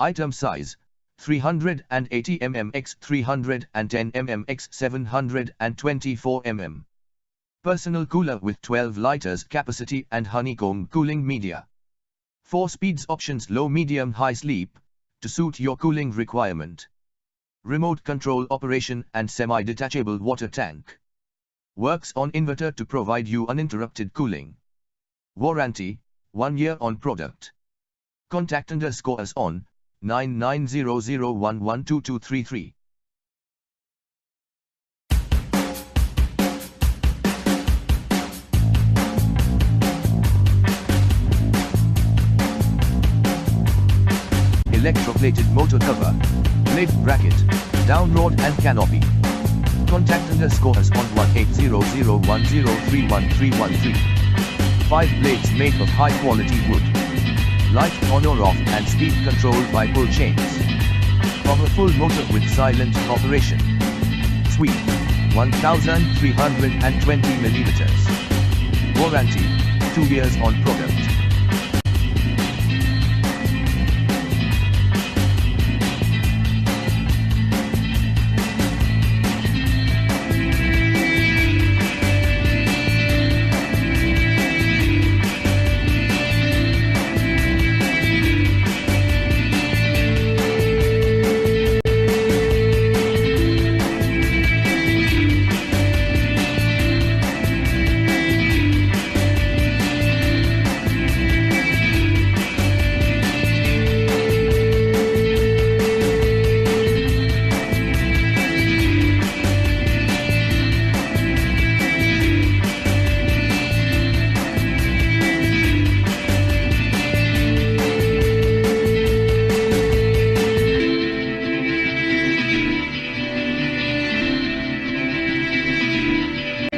Item size, 380 mm x 310 mm x 724 mm. Personal cooler with 12 liters capacity and honeycomb cooling media. 4 speeds options: low, medium, high sleep, to suit your cooling requirement. Remote control operation and semi-detachable water tank. Works on inverter to provide you uninterrupted cooling. Warranty, 1 year on product. Contact us on 9900112233. Electroplated motor cover, blade bracket, down rod and canopy. Contact us on 180010311313. 5 blades made of high quality wood. Light on or off and speed controlled by pull chains. Powerful motor with silent operation. Sweep, 1320 millimeters. Warranty, 2 years on product.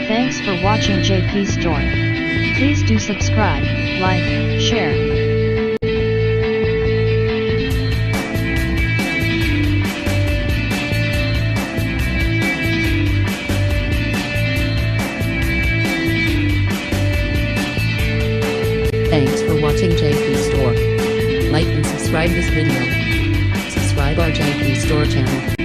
Thanks for watching JP Store. Please do subscribe, like, share. Thanks for watching JP Store. Like and subscribe this video. Subscribe our JP Store channel.